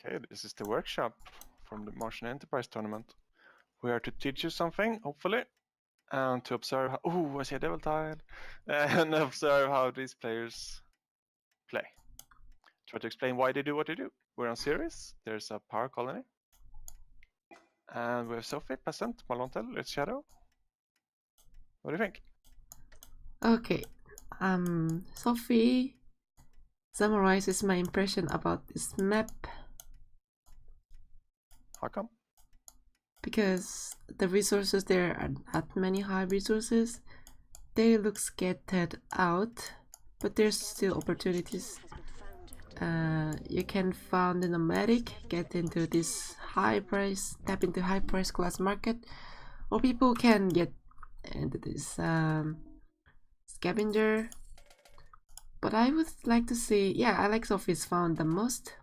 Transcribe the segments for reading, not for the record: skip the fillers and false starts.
Okay, this is the workshop from the Martian Enterprise tournament. We are to teach you something, hopefully, and to observe how... Ooh, I see a devil tile! And observe how these players play. Try to explain why they do what they do. We're on Ceres, there's a power colony. And we have Sophie, Peasant, Malontel, Red Shadow. What do you think? Okay, Sophie summarizes my impression about this map. How come? Because the resources there are not many high resources. They look scattered out, but there's still opportunities. You can found a nomadic, get into this tap into high price class market, or people can get into this scavenger. But I would like to see, yeah, I like Sophie's found the most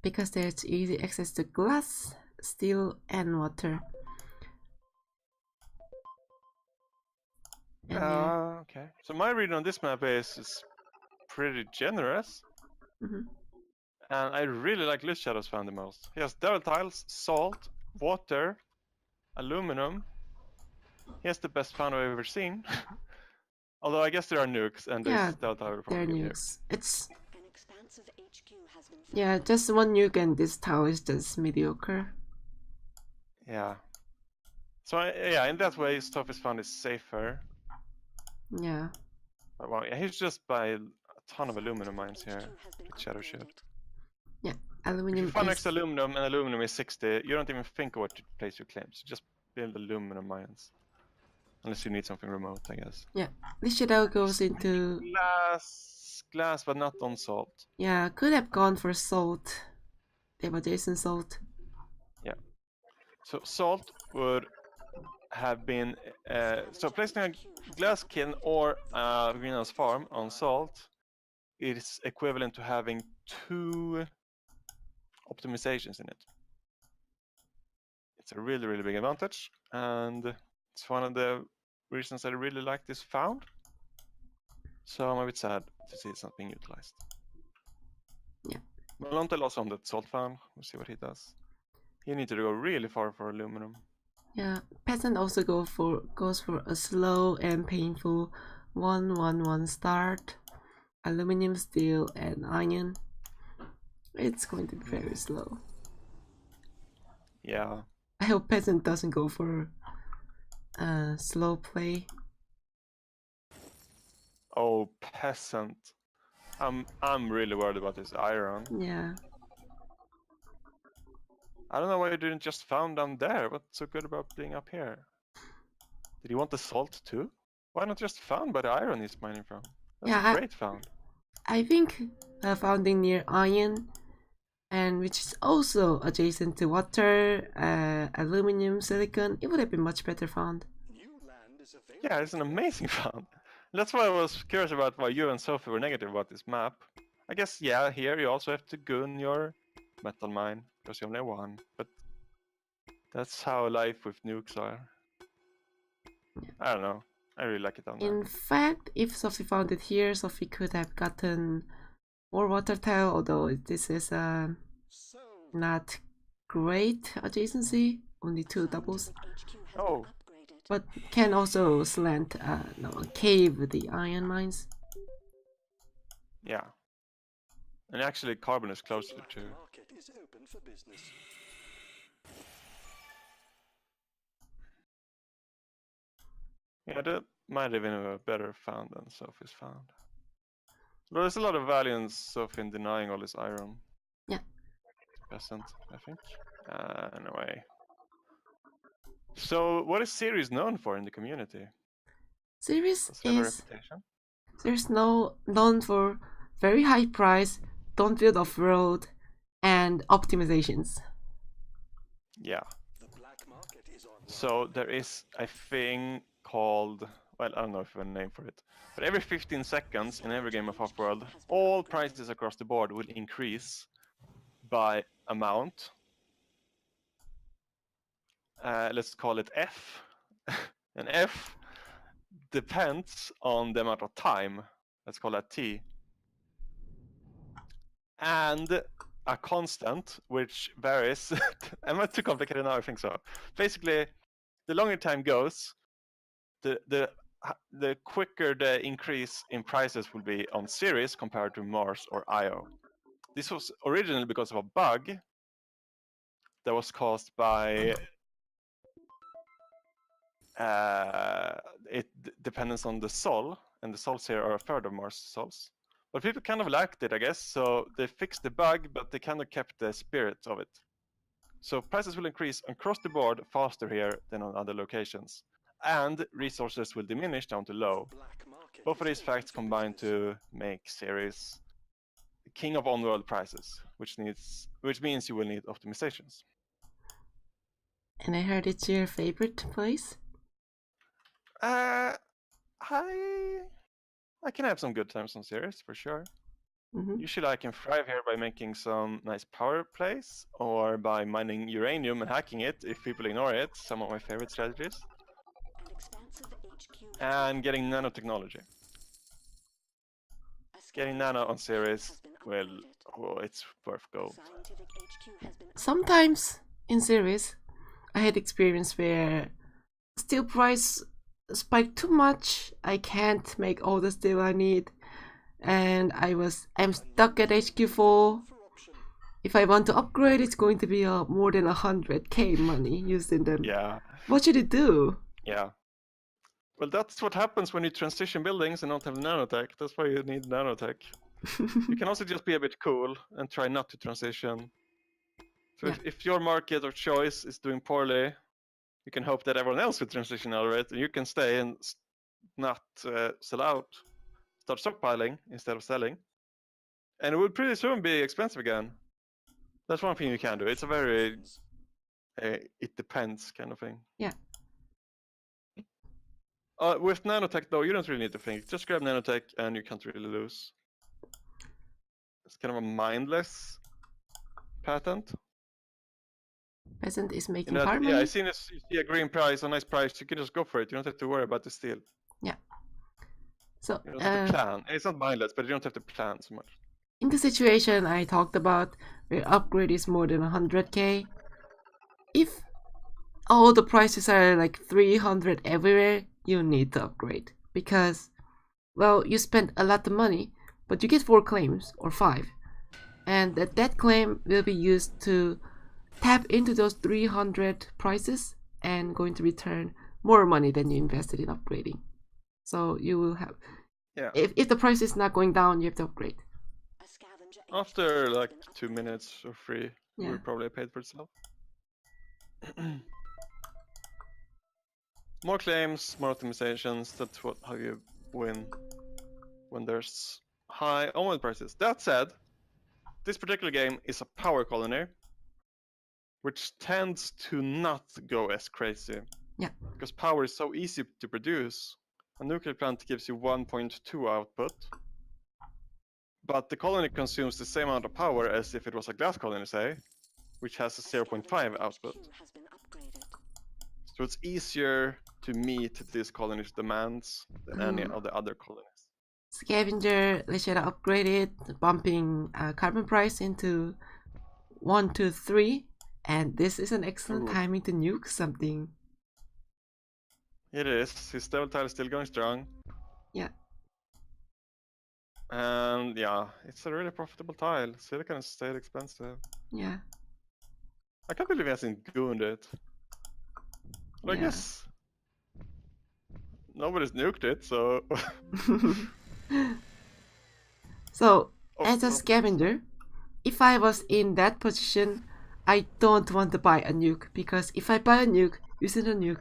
because there's easy access to glass, steel, and water. Okay. So my reading on this map is pretty generous. Mm-hmm. And I really like Lich Shadow's found the most. He has devil tiles, salt, water, aluminum. He has the best found I've ever seen. Although I guess there are nukes and this devil tile will probably there are be nukes. It's yeah, just one nuke and this tower is just mediocre. Yeah. So yeah, in that way, stuff is found is safer. Yeah. But wow, yeah, he's just by a ton of aluminum mines here. With Shadow should. Yeah, If aluminum you find is... extra aluminum and aluminum is 60, you don't even think of what to place your claims. You just build aluminum mines. Unless you need something remote, I guess. Yeah, this shadow goes into... Glass, but not on salt. Yeah, could have gone for salt. They have adjacent salt. Yeah. So salt would have been... so placing a glass kiln or a greenhouse farm on salt is equivalent to having 2 optimizations in it. It's a really, really big advantage, and it's one of the reasons I really like this found. So I'm a bit sad to see it's not being utilized. Yeah. Malontel also on that salt found. We'll see what he does. He needs to go really far for aluminum. Yeah, Peasant also goes for a slow and painful 1-1-1 start. Aluminum, steel, and iron. It's going to be very slow. Yeah. I hope Peasant doesn't go for slow play. Oh, Peasant. I'm really worried about this iron. Yeah. I don't know why you didn't just found down there. What's so good about being up here? Did you want the salt too? Why not just found by the iron he's mining from? That's a great found. I think founding near iron, and which is also adjacent to water, aluminum, silicon, it would have been much better found. Yeah, it's an amazing found. That's why I was curious about why you and Sophie were negative about this map. I guess, yeah, here you also have to gun your metal mine, because you only have one. But that's how life with nukes are. I don't know. I really like it down there. In fact, if Sophie found it here, Sophie could have gotten more water tile, although this is not great adjacency, only 2 doubles. Oh. But can also slant, cave the iron mines. Yeah. And actually carbon is closer to... Yeah, that might have been a better found than Sophie's found. But there's a lot of value in Sophie in denying all this iron. Yeah. Peasant, I think. Anyway. So, what is Ceres known for in the community? Ceres is... There's known for very high price, don't build off-road, and optimizations. Yeah. So there is a thing called, well, I don't know if I have a name for it, but every 15 seconds in every game of Offworld, all prices across the board will increase by amount. Let's call it F. And F depends on the amount of time. Let's call that T. and a constant which varies. Am I too complicated now? I think so. Basically, the longer time goes, the quicker the increase in prices will be on Series compared to Mars or Io. This was originally because of a bug that was caused by dependence on the Sol, and the Sols here are a third of Mars Sols. But people kind of liked it, I guess, so they fixed the bug, but they kind of kept the spirit of it. So prices will increase across the board faster here than on other locations, and resources will diminish down to low. Both of these facts combine to make Ceres king of on-world prices, which means you will need optimizations. And I heard it's your favorite place? I can have some good times on Ceres for sure. Usually I can thrive here by making some nice power plays, or by mining uranium and hacking it if people ignore it, some of my favorite strategies. And getting nanotechnology. Getting nano on Ceres, well, it's worth gold. Sometimes in series, I had experience where steel price spiked too much. I can't make all the steel I need, and I'm stuck at HQ4. If I want to upgrade, it's going to be more than 100k money used in them. Yeah. What should it do? Yeah. Well, that's what happens when you transition buildings and don't have nanotech. That's why you need nanotech. You can also just be a bit cool and try not to transition. So Yeah. if your market or choice is doing poorly, you can hope that everyone else will transition out of it, and you can stay and not sell out. Start stockpiling instead of selling. And it will pretty soon be expensive again. That's one thing you can do. It's a very it depends kind of thing. Yeah. With nanotech though, you don't really need to think. Just grab nanotech and you can't really lose. It's kind of a mindless patent. Peasant is making Yeah, farming. I seen this. You see a green price, a nice price. You can just go for it. You don't have to worry about the steal. Yeah. So you don't have to plan. It's not mindless, but you don't have to plan so much. In the situation I talked about, where upgrade is more than 100k, if all the prices are like 300 everywhere, you need to upgrade, because, well, you spend a lot of money, but you get 4 claims or 5, and that claim will be used to tap into those 300 prices and going to return more money than you invested in upgrading. So you will have, if the price is not going down, you have to upgrade. After like 2 minutes or 3, you will probably have paid for itself. More claims, more optimizations. That's how you win when there's high on-world prices. That said, this particular game is a power colony, which tends to not go as crazy. Yeah. Because power is so easy to produce. A nuclear plant gives you 1.2 output, but the colony consumes the same amount of power as if it was a glass colony, say, which has a 0.5 output. So it's easier to meet this colony's demands than any of the other colonies. Scavenger, let's say upgraded, bumping carbon price into 1, 2, 3, and this is an excellent timing to nuke something. It is. His devil tile is still going strong. Yeah. And yeah, it's a really profitable tile. Silicon is still expensive. Yeah. I can't believe he hasn't gooned it. But I guess nobody's nuked it, so... So, as a scavenger, if I was in that position, I don't want to buy a nuke, because if I buy a nuke, using a nuke,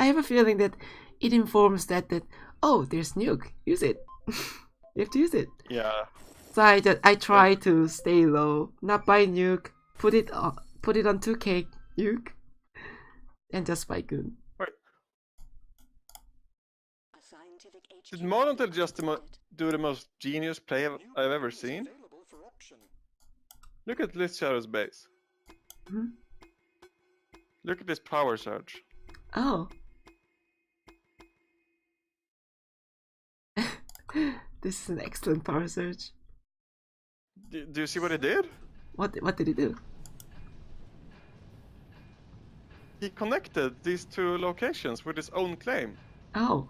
I have a feeling that it informs that oh, there's nuke, use it. You have to use it. Yeah. So I try to stay low, not buy nuke, put it on 2k nuke, and just buy goon. Wait. Did Monotel just do the most genius play I've ever seen? Look at Lit Shadow's base. Look at this power surge. Oh. This is an excellent power surge. Do you see what he did? What did he do? He connected these two locations with his own claim. Oh.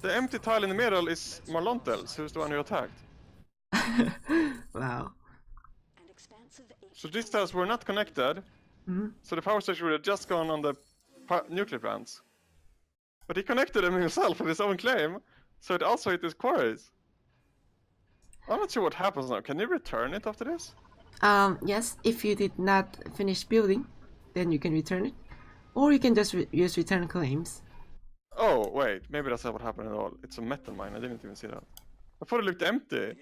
The empty tile in the middle is Marlontel's, who's the one who attacked. Wow. So these tiles were not connected, so the power station would have just gone on the nuclear plants. But he connected them himself with his own claim, so it also hit his quarries. I'm not sure what happens now. Can you return it after this? Yes, if you did not finish building, then you can return it. Or you can just use return claims. Oh, wait, maybe that's not what happened at all. It's a metal mine, I didn't even see that. I thought it looked empty.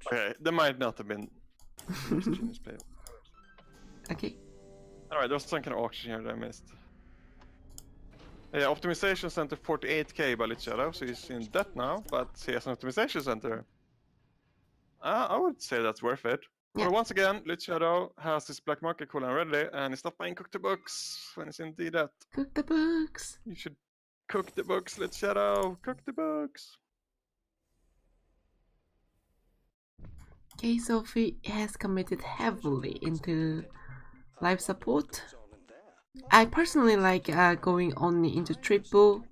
Okay, there might not have been genius play. Okay. Alright, there was some kind of auction here that I missed. Yeah, optimization center 48k by Lit Shadow, so he's in debt now, but he has an optimization center. I would say that's worth it. Yeah. But once again, Lit Shadow has his black market cooldown ready, and he's not buying cook the books when he's in debt. Cook the books. You should cook the books, Lit Shadow. Cook the books. Okay, Sophie has committed heavily into life support. I personally like going only into triple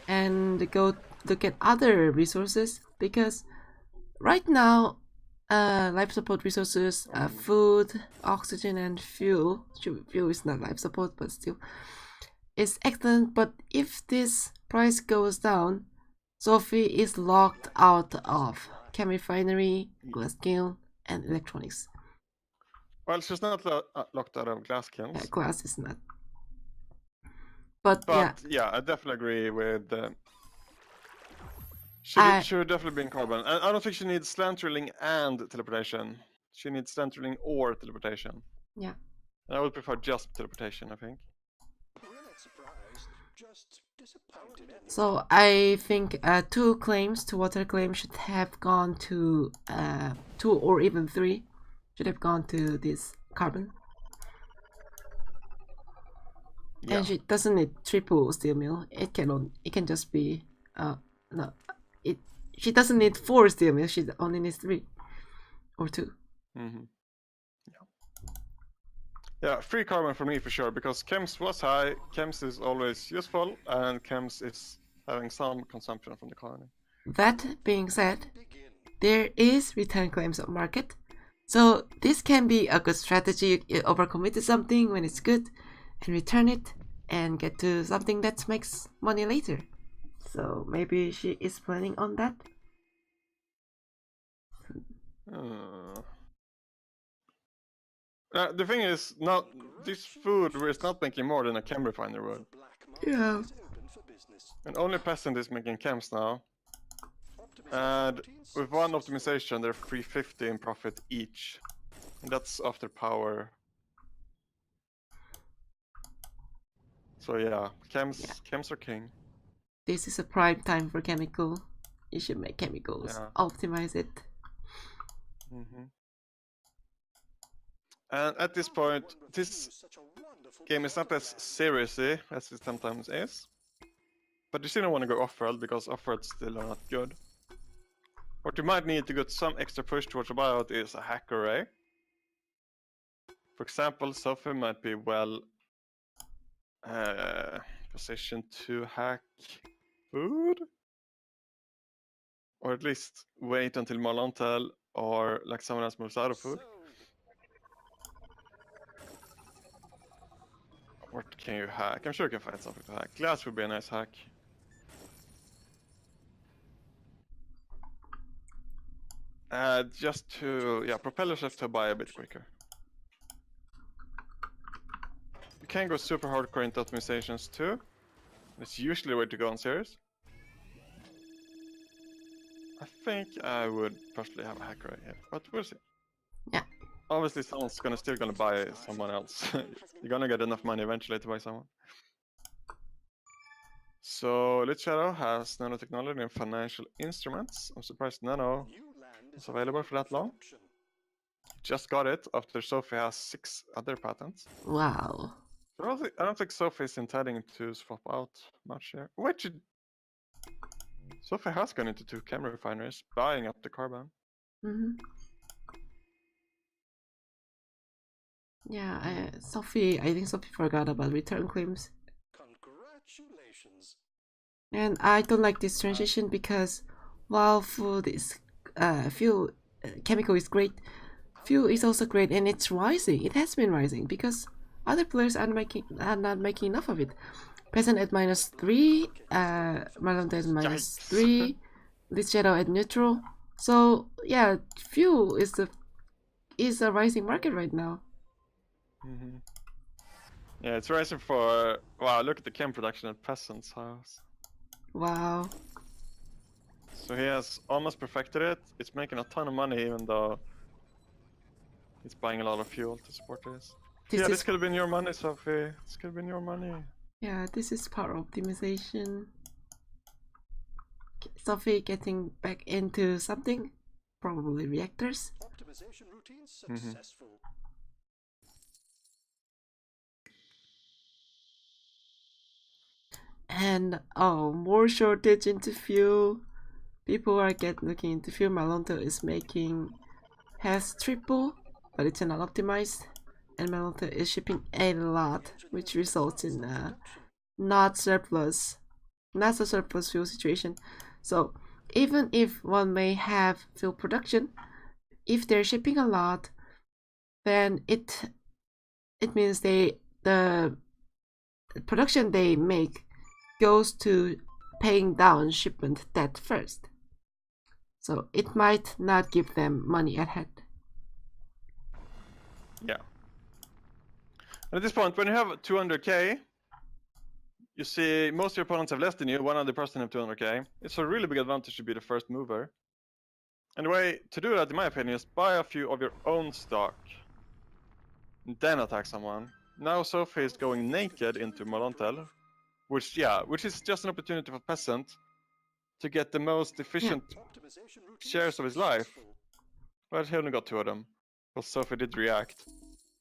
and go look at other resources, because right now life support resources, food, oxygen, and fuel. Fuel is not life support, but still, is excellent. But if this price goes down, Sophie is locked out of chem refinery, glass kiln, and electronics. Well, she's not locked out of glass kilns. Glass is not. But yeah, I definitely agree with. She would definitely be in carbon. And I don't think she needs slant drilling and teleportation. She needs slant drilling or teleportation. Yeah. And I would prefer just teleportation, I think. So I think 2 claims, 2 water claims should have gone to 2 or even 3 should have gone to this carbon. Yeah. And she doesn't need triple steel mill. It can just be no. She doesn't need 4 steel mill. She only needs 3 or 2. Mm-hmm. Yeah, free carbon for me for sure, because chems was high, chems is always useful, and chems is having some consumption from the colony. That being said, there is return claims on market, so this can be a good strategy. You overcommit to something when it's good, and return it, and get to something that makes money later. So maybe she is planning on that. The thing is, this food is not making more than a chem refiner would. Yeah. And only peasant is making chems now. And with one optimization, they're 350 in profit each. And that's after power. So yeah, chems are king. This is a prime time for chemical. You should make chemicals. Yeah. Optimize it. Mm-hmm. And at this point, this game is not as seriously as it sometimes is. But you still don't want to go Offworld, because Offworld still are not good. What you might need to get some extra push towards a buyout is a hack array. For example, Sophie might be well positioned to hack food. Or at least wait until Marlontel or like someone else moves out of food. What can you hack? I'm sure you can find something to hack. Glass would be a nice hack. Just to, propel yourself to buy a bit quicker. You can go super hardcore into optimizations too. It's usually the way to go on series. I think I would personally have a hack right here, but we'll see. Yeah. Obviously, someone's still gonna buy someone else. You're gonna get enough money eventually to buy someone. So, Lit Shadow has nanotechnology and financial instruments. I'm surprised Nano is available for that long. Just got it after Sophie has 6 other patents. Wow. I don't think Sophie is intending to swap out much here. Wait, Sophie has gone into 2 chem refineries, buying up the carbon. Mm-hmm. Yeah, Sophie, I think Sophie forgot about return claims. Congratulations. And I don't like this transition because while food is fuel chemical is great, fuel is also great and it's rising. It has been rising because other players are not making enough of it. Peasant at -3, Marlon at Yikes. -3, Lich Shadow at neutral. So yeah, fuel is a rising market right now. Yeah, it's rising for. Wow, look at the chem production at Peasant's house. Wow. So he has almost perfected it. It's making a ton of money, even though he's buying a lot of fuel to support this. This could have been your money, Sophie. This could have been your money. Yeah, this is power optimization. Sophie getting back into something, probably reactors. Optimization routine successful. And oh, more shortage into fuel. People are looking into fuel. Malonto is has triple, but it's not optimized. And Malonto is shipping a lot, which results in not so surplus fuel situation. So even if one may have fuel production, if they're shipping a lot, then it means the production they make goes to paying down shipment debt first. So it might not give them money ahead. Yeah. At this point, when you have 200k, you see most of your opponents have less than you, one other person have 200k. It's a really big advantage to be the first mover. And the way to do that, in my opinion, is buy a few of your own stock. And then attack someone. Now Sophie is going naked into Molontel, which is just an opportunity for Peasant to get the most efficient shares of his life. But he only got 2 of them, because Sophie did react.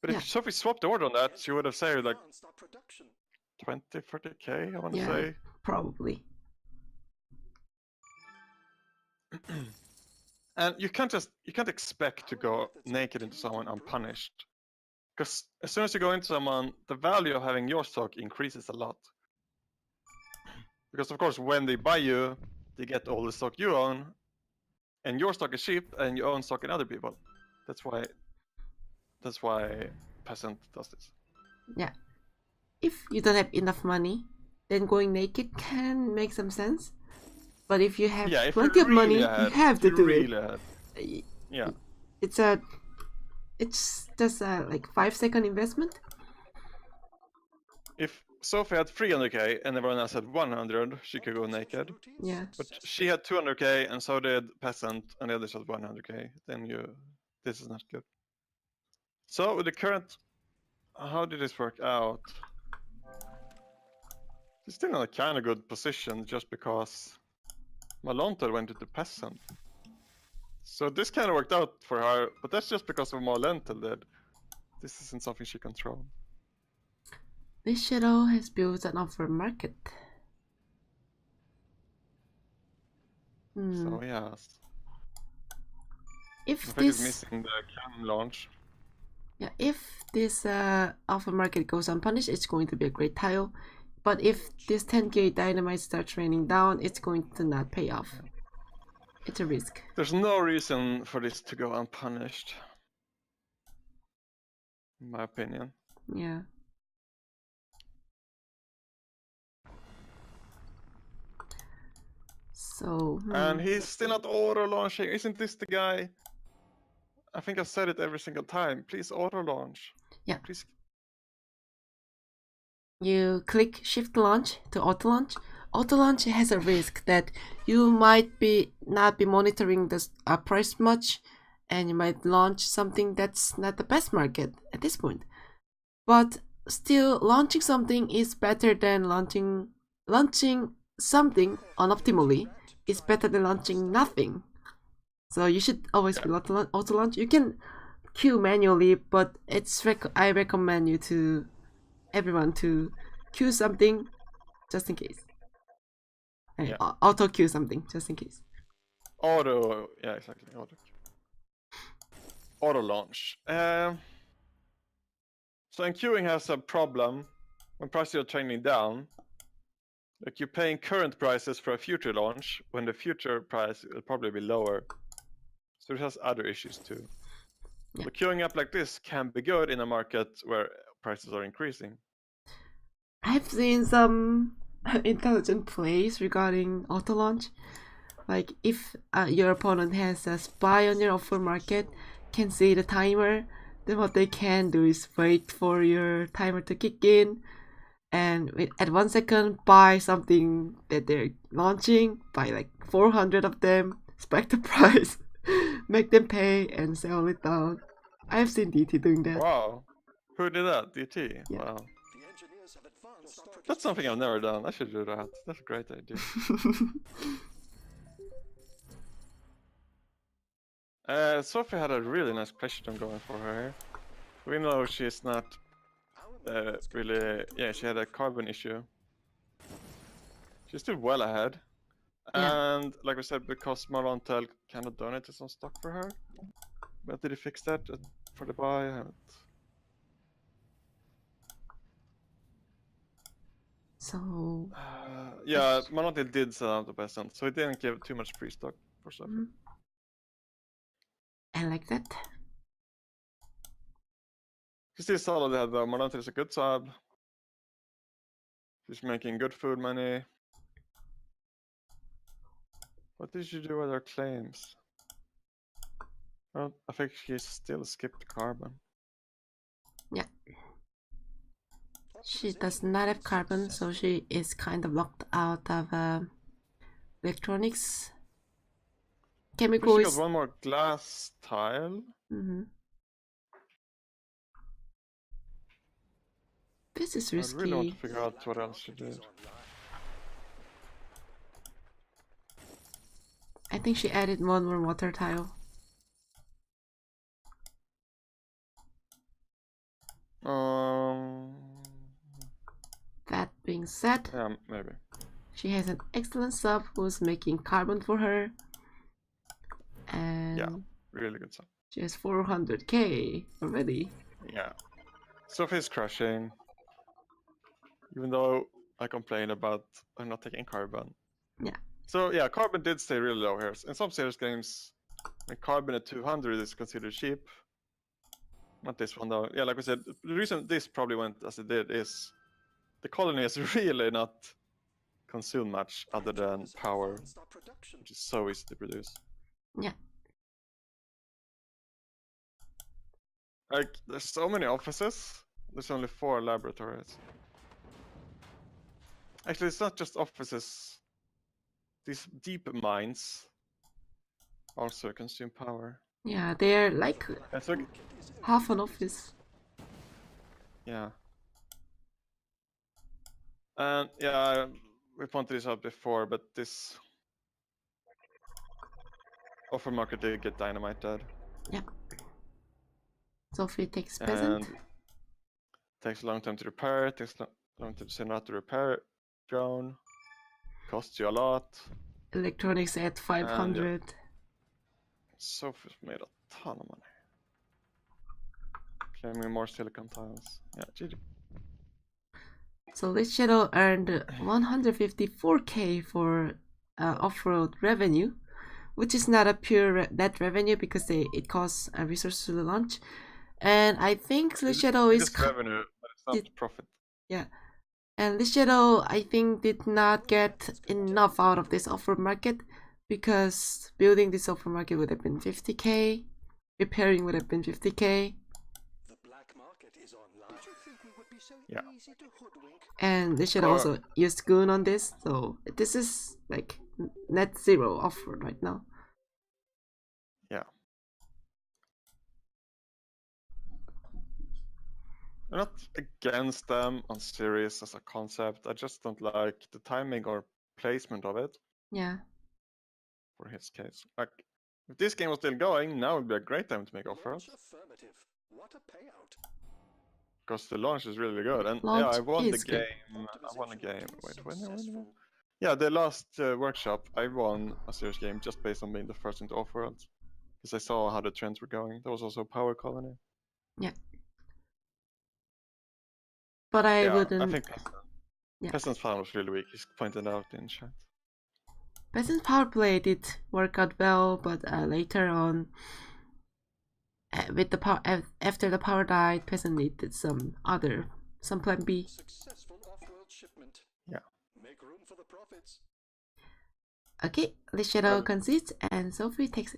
But if Sophie swapped the order on that, she would have saved like 20, 30k, I want to say. Probably. And you can't expect to go naked into someone unpunished. Because as soon as you go into someone, the value of having your stock increases a lot. Because of course, when they buy you, they get all the stock you own, and your stock is cheap, and you own stock in other people. That's why Peasant does this. Yeah. If you don't have enough money, then going naked can make some sense. But if you have plenty of money, you have to do it. Yeah. It's just a like 5-second investment. If Sophie had 300k and everyone else had 100, she could go naked. Yeah. But she had 200k and so did Peasant and the others had 100k. Then this is not good. So with the current, how did this work out? She's still in a kind of good position just because Malontel went into Peasant. So this kind of worked out for her, but that's just because of what Malontel did. This isn't something she controlled. This shadow has built an offer market. So yes. If I think it's missing the cam launch. Yeah, if this alpha market goes unpunished, it's going to be a great tile. But if this 10k dynamite starts raining down, it's going to not pay off. It's a risk. There's no reason for this to go unpunished, in my opinion. Yeah. So. And he's still not auto launching. Isn't this the guy? I think I said it every single time. Please auto launch. Yeah. Please. You click shift launch to auto launch. Auto launch has a risk that you might not be monitoring the price much, and you might launch something that's not the best market at this point. But still, launching something is better than launching something unoptimally is better than launching nothing. So you should always be auto launch. You can queue manually, but I recommend you to everyone to queue something just in case. Auto queue something just in case. Auto, yeah, exactly. Auto. auto launch. So queuing has a problem when prices are trending down. Like you're paying current prices for a future launch when the future price will probably be lower. So it has other issues too. Yeah. So queuing up like this can be good in a market where prices are increasing. I've seen some intelligent plays regarding auto launch. Like if your opponent has a spy on your offer market, can see the timer, then what they can do is wait for your timer to kick in, and at 1 second buy something that they're launching, buy like 400 of them, spike the price, make them pay, and sell it down. I've seen DT doing that. Wow. Who did that? DT? Yeah. Wow. The engineers have advanced our That's something I've never done. I should do that. That's a great idea. Sophie had a really nice question going for her. We know she's not really... Yeah, she had a carbon issue. She's still well ahead. Yeah. And like we said, because Marvantel cannot donate some stock for her. But did he fix that for the buy? I haven't. So Yeah, Marvantel did sell out the peasant, so he didn't give too much free stock for Sophie. I like that. She's still solid ahead though. Marvantel is a good sub. She's making good food money. What did you do with her claims? Well, I think she still skipped carbon. Yeah. She does not have carbon, so she is kind of locked out of electronics. Chemical She is... got one more glass tile. This is I really want to risky. figure out what else she did. I think she added one more water tile. That being said, Yeah, maybe. she has an excellent sub who's making carbon for her. And Yeah, really good sub. she has 400k already. Yeah. Sophie's crushing. Even though I complain about her not taking carbon. Yeah. So yeah, carbon did stay really low here. In some serious games, when carbon at 200 is considered cheap. Not this one though. Yeah, like we said, the reason this probably went as it did is the colony has really not consumed much other than power, which is so easy to produce. Yeah. Like, there's so many offices, there's only 4 laboratories. Actually, it's not just offices. These deep mines also consume power. Yeah, they're like It's like, half an office. yeah. And yeah, we pointed this out before, but this offer market did get dynamited. Yeah. Sophie takes peasant. And takes a long time to repair, takes a long time to send out to repair drone. Costs you a lot. Electronics at 500. Sophie's made a ton of money. Claiming more silicon tiles. Yeah, GG. So Lich Shadow earned 154k for Offworld revenue, which is not a pure net revenue because it costs a resource to the launch. And I think Lich Shadow is... It's revenue, but it's not profit. Yeah. And Lich Shadow, I think, did not get enough out of this offer market because building this offer market would have been 50k, repairing would have been 50k. Yeah. And Lich Shadow also used Goon on this, so this is like net zero offer right now. Yeah. I'm not against them on series as a concept. I just don't like the timing or placement of it. Yeah. For his case. Like, if this game was still going, now would be a great time to make offers. What a payout. Because the launch is really good. And Launch yeah, I won the is good. game. I won a game. Wait, when did I win? Yeah, the last workshop, I won a serious game just based on being the first into Offworld. because I saw how the trends were going. There was also a power colony. Yeah. But I Yeah, wouldn't. I think Yeah. Peasant's Farm was really weak. He's pointed out in chat. Peasant power play did work out well, but later on, with the power after the power died, Peasant needed some plan B. Successful off-world shipment. Yeah. Make room for the profits. Okay, the shadow concedes, and Sophie takes